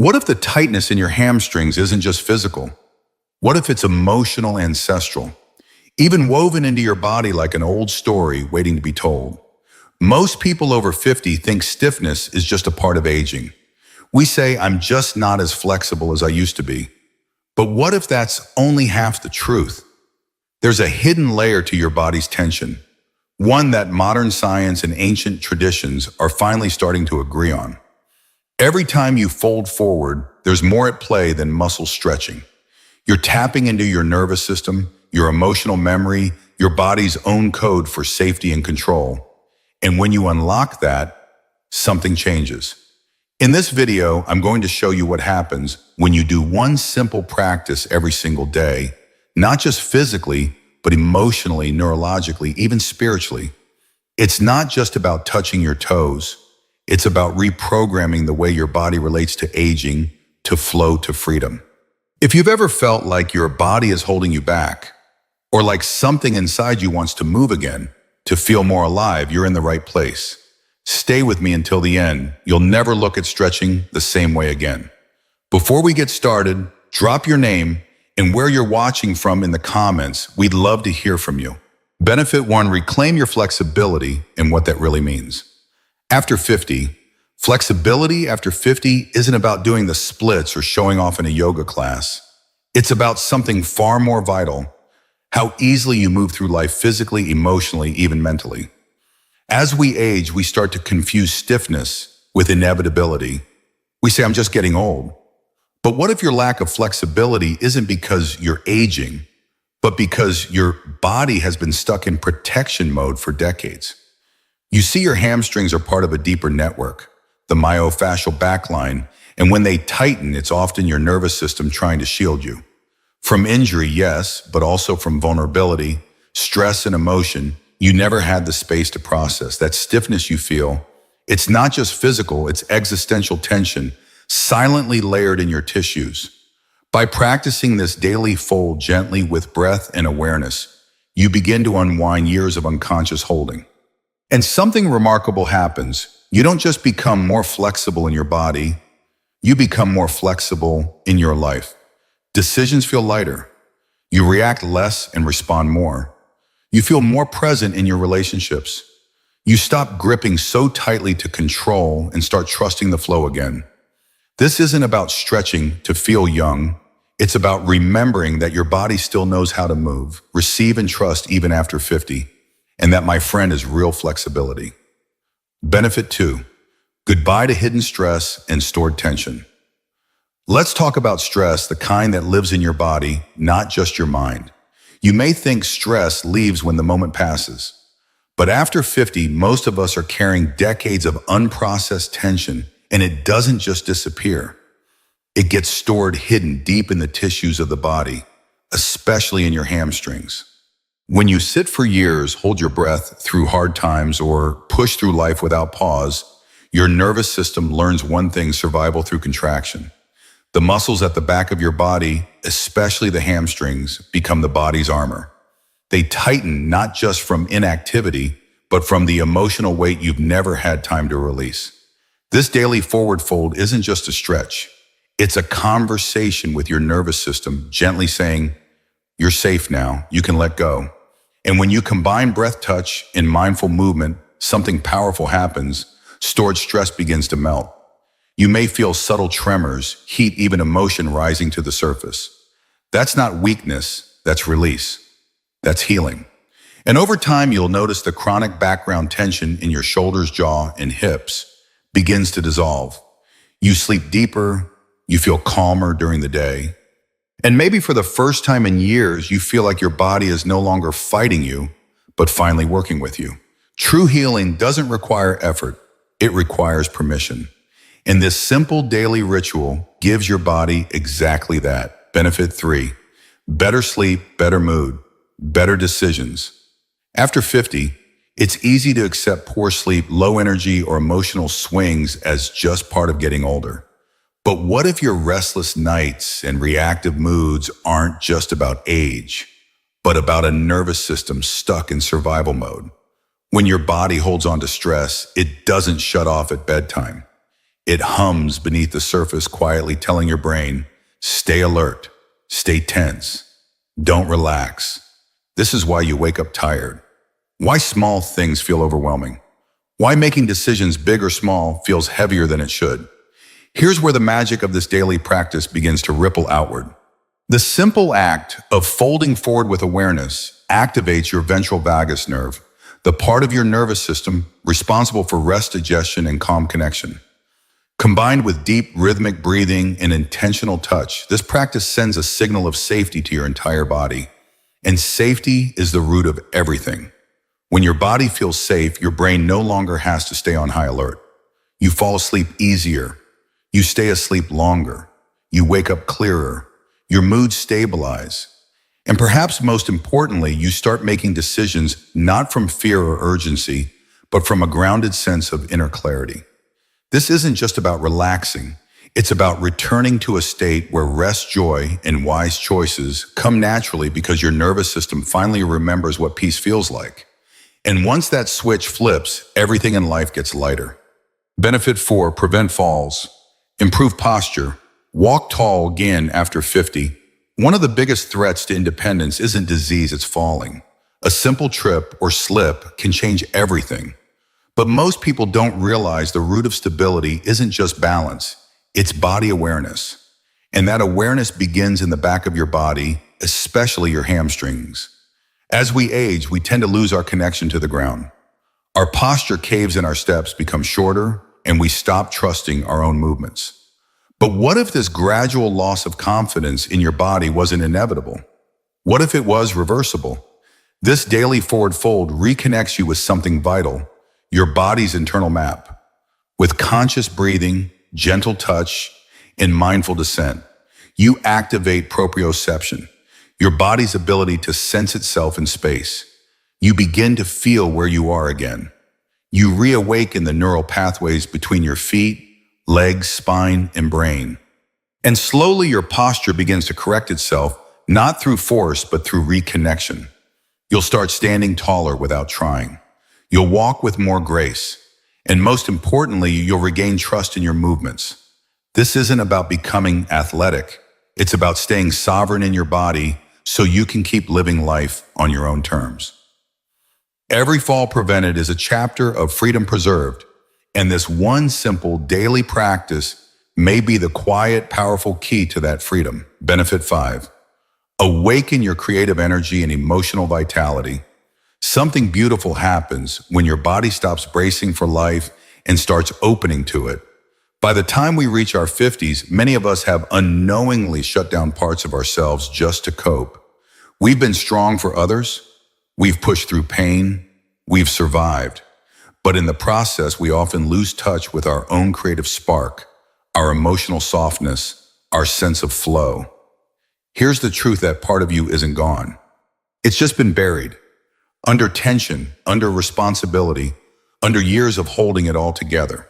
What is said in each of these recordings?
What if the tightness in your hamstrings isn't just physical? What if it's emotional, ancestral, even woven into your body like an old story waiting to be told? Most people over 50 think stiffness is just a part of aging. We say, I'm just not as flexible as I used to be. But what if that's only half the truth? There's a hidden layer to your body's tension, one that modern science and ancient traditions are finally starting to agree on. Every time you fold forward, there's more at play than muscle stretching. You're tapping into your nervous system, your emotional memory, your body's own code for safety and control. And when you unlock that, something changes. In this video, I'm going to show you what happens when you do one simple practice every single day, not just physically, but emotionally, neurologically, even spiritually. It's not just about touching your toes. It's about reprogramming the way your body relates to aging, to flow, to freedom. If you've ever felt like your body is holding you back, or like something inside you wants to move again, to feel more alive, you're in the right place. Stay with me until the end. You'll never look at stretching the same way again. Before we get started, drop your name and where you're watching from in the comments. We'd love to hear from you. Benefit 1, reclaim your flexibility and what that really means. After 50, flexibility after 50 isn't about doing the splits or showing off in a yoga class. It's about something far more vital, how easily you move through life physically, emotionally, even mentally. As we age, we start to confuse stiffness with inevitability. We say, I'm just getting old. But what if your lack of flexibility isn't because you're aging, but because your body has been stuck in protection mode for decades? You see, your hamstrings are part of a deeper network, the myofascial backline, and when they tighten, it's often your nervous system trying to shield you. From injury, yes, but also from vulnerability, stress, and emotion you never had the space to process. That stiffness you feel, it's not just physical, it's existential tension, silently layered in your tissues. By practicing this daily fold gently with breath and awareness, you begin to unwind years of unconscious holding. And something remarkable happens. You don't just become more flexible in your body, you become more flexible in your life. Decisions feel lighter. You react less and respond more. You feel more present in your relationships. You stop gripping so tightly to control and start trusting the flow again. This isn't about stretching to feel young. It's about remembering that your body still knows how to move, receive, and trust even after 50. And that, my friend, is real flexibility. Benefit 2, goodbye to hidden stress and stored tension. Let's talk about stress, the kind that lives in your body, not just your mind. You may think stress leaves when the moment passes. But after 50, most of us are carrying decades of unprocessed tension, and it doesn't just disappear. It gets stored hidden deep in the tissues of the body, especially in your hamstrings. When you sit for years, hold your breath through hard times, or push through life without pause, your nervous system learns one thing: survival through contraction. The muscles at the back of your body, especially the hamstrings, become the body's armor. They tighten not just from inactivity, but from the emotional weight you've never had time to release. This daily forward fold isn't just a stretch. It's a conversation with your nervous system, gently saying, you're safe now, you can let go. And when you combine breath, touch, and mindful movement, something powerful happens. Stored stress begins to melt. You may feel subtle tremors, heat, even emotion rising to the surface. That's not weakness, that's release. That's healing. And over time, you'll notice the chronic background tension in your shoulders, jaw, and hips begins to dissolve. You sleep deeper, you feel calmer during the day. And maybe for the first time in years, you feel like your body is no longer fighting you, but finally working with you. True healing doesn't require effort, it requires permission. And this simple daily ritual gives your body exactly that. Benefit 3, better sleep, better mood, better decisions. After 50, it's easy to accept poor sleep, low energy, or emotional swings as just part of getting older. But what if your restless nights and reactive moods aren't just about age, but about a nervous system stuck in survival mode? When your body holds on to stress, it doesn't shut off at bedtime. It hums beneath the surface, quietly telling your brain, stay alert, stay tense, don't relax. This is why you wake up tired. Why small things feel overwhelming. Why making decisions, big or small, feels heavier than it should. Here's where the magic of this daily practice begins to ripple outward. The simple act of folding forward with awareness activates your ventral vagus nerve, the part of your nervous system responsible for rest, digestion, and calm connection. Combined with deep rhythmic breathing and intentional touch, this practice sends a signal of safety to your entire body. And safety is the root of everything. When your body feels safe, your brain no longer has to stay on high alert. You fall asleep easier. You stay asleep longer. You wake up clearer. Your moods stabilize. And perhaps most importantly, you start making decisions not from fear or urgency, but from a grounded sense of inner clarity. This isn't just about relaxing. It's about returning to a state where rest, joy, and wise choices come naturally because your nervous system finally remembers what peace feels like. And once that switch flips, everything in life gets lighter. Benefit 4, prevent falls. Improve posture. Walk tall again after 50. One of the biggest threats to independence isn't disease, it's falling. A simple trip or slip can change everything. But most people don't realize the root of stability isn't just balance, it's body awareness. And that awareness begins in the back of your body, especially your hamstrings. As we age, we tend to lose our connection to the ground. Our posture caves and our steps become shorter, and we stop trusting our own movements. But what if this gradual loss of confidence in your body wasn't inevitable? What if it was reversible? This daily forward fold reconnects you with something vital, your body's internal map. With conscious breathing, gentle touch, and mindful descent, you activate proprioception, your body's ability to sense itself in space. You begin to feel where you are again. You reawaken the neural pathways between your feet, legs, spine, and brain. And slowly your posture begins to correct itself, not through force, but through reconnection. You'll start standing taller without trying. You'll walk with more grace. And most importantly, you'll regain trust in your movements. This isn't about becoming athletic. It's about staying sovereign in your body so you can keep living life on your own terms. Every fall prevented is a chapter of freedom preserved, and this one simple daily practice may be the quiet, powerful key to that freedom. Benefit 5. Awaken your creative energy and emotional vitality. Something beautiful happens when your body stops bracing for life and starts opening to it. By the time we reach our 50s, many of us have unknowingly shut down parts of ourselves just to cope. We've been strong for others. We've pushed through pain. We've survived. But in the process, we often lose touch with our own creative spark, our emotional softness, our sense of flow. Here's the truth: that part of you isn't gone. It's just been buried, under tension, under responsibility, under years of holding it all together.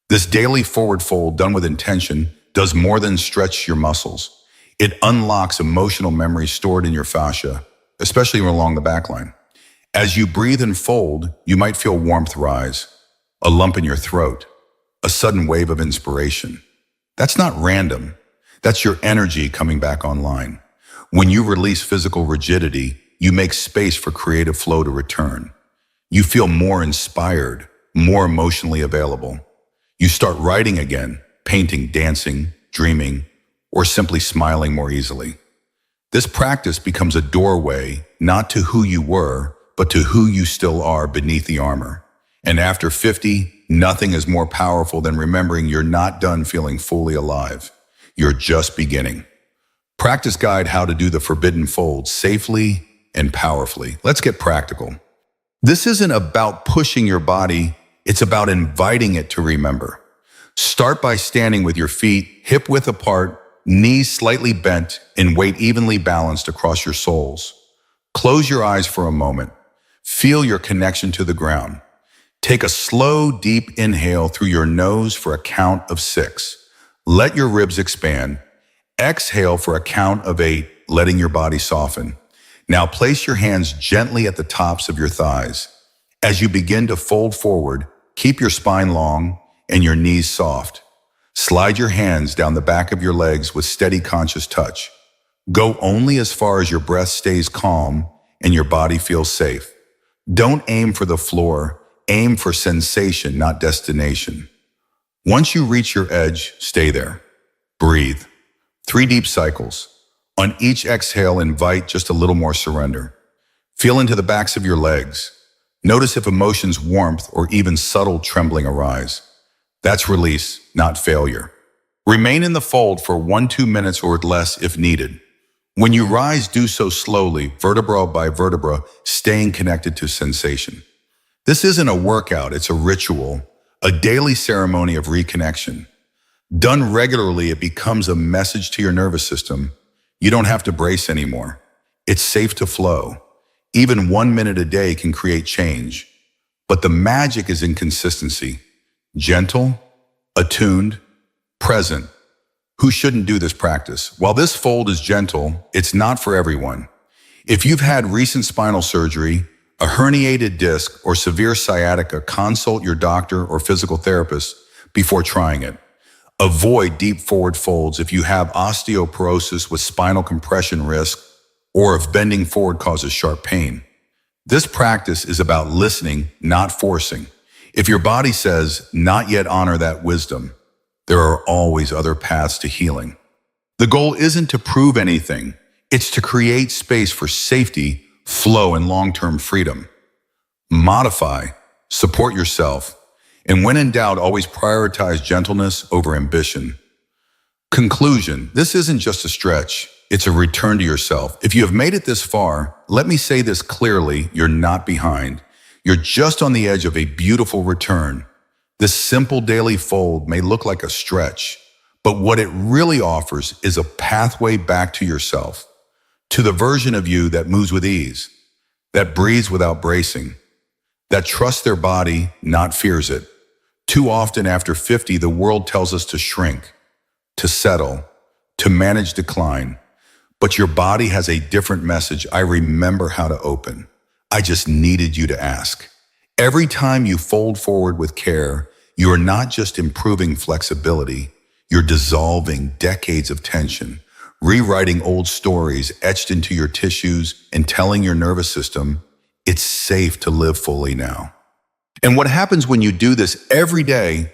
This daily forward fold done with intention does more than stretch your muscles. It unlocks emotional memories stored in your fascia, especially along the back line. As you breathe and fold, you might feel warmth rise, a lump in your throat, a sudden wave of inspiration. That's not random. That's your energy coming back online. When you release physical rigidity, you make space for creative flow to return. You feel more inspired, more emotionally available. You start writing again, painting, dancing, dreaming, or simply smiling more easily. This practice becomes a doorway, not to who you were, but to who you still are beneath the armor. And after 50, nothing is more powerful than remembering you're not done feeling fully alive. You're just beginning. Practice guide: how to do the forbidden fold safely and powerfully. Let's get practical. This isn't about pushing your body, it's about inviting it to remember. Start by standing with your feet hip width apart, knees slightly bent, and weight evenly balanced across your soles. Close your eyes for a moment. Feel your connection to the ground. Take a slow, deep inhale through your nose for a count of 6. Let your ribs expand. Exhale for a count of 8, letting your body soften. Now place your hands gently at the tops of your thighs. As you begin to fold forward, keep your spine long and your knees soft. Slide your hands down the back of your legs with steady conscious touch. Go only as far as your breath stays calm and your body feels safe. Don't aim for the floor, aim for sensation, not destination. Once you reach your edge, stay there. Breathe. 3 deep cycles. On each exhale, invite just a little more surrender. Feel into the backs of your legs. Notice if emotions, warmth, or even subtle trembling arise. That's release, not failure. Remain in the fold for 1-2 minutes or less if needed. When you rise, do so slowly, vertebra by vertebra, staying connected to sensation. This isn't a workout, it's a ritual, a daily ceremony of reconnection. Done regularly, it becomes a message to your nervous system. You don't have to brace anymore. It's safe to flow. Even 1 minute a day can create change. But the magic is in consistency. Gentle, attuned, present. Who shouldn't do this practice? While this fold is gentle, it's not for everyone. If you've had recent spinal surgery, a herniated disc, or severe sciatica, consult your doctor or physical therapist before trying it. Avoid deep forward folds if you have osteoporosis with spinal compression risk or if bending forward causes sharp pain. This practice is about listening, not forcing. If your body says, not yet, honor that wisdom. There are always other paths to healing. The goal isn't to prove anything. It's to create space for safety, flow, and long-term freedom. Modify, support yourself, and when in doubt, always prioritize gentleness over ambition. Conclusion: this isn't just a stretch, it's a return to yourself. If you have made it this far, let me say this clearly, you're not behind. You're just on the edge of a beautiful return. This simple daily fold may look like a stretch, but what it really offers is a pathway back to yourself, to the version of you that moves with ease, that breathes without bracing, that trusts their body, not fears it. Too often after 50, the world tells us to shrink, to settle, to manage decline. But your body has a different message. I remember how to open. I just needed you to ask. Every time you fold forward with care, you are not just improving flexibility, you're dissolving decades of tension, rewriting old stories etched into your tissues and telling your nervous system, it's safe to live fully now. And what happens when you do this every day?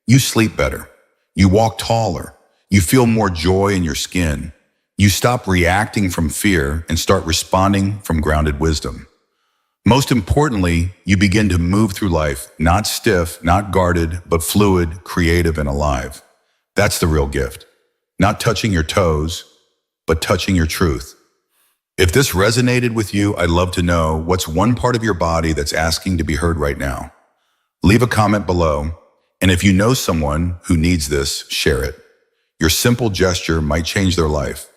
You sleep better, you walk taller, you feel more joy in your skin, you stop reacting from fear and start responding from grounded wisdom. Most importantly, you begin to move through life, not stiff, not guarded, but fluid, creative, and alive. That's the real gift. Not touching your toes, but touching your truth. If this resonated with you, I'd love to know what's one part of your body that's asking to be heard right now. Leave a comment below, and if you know someone who needs this, share it. Your simple gesture might change their life.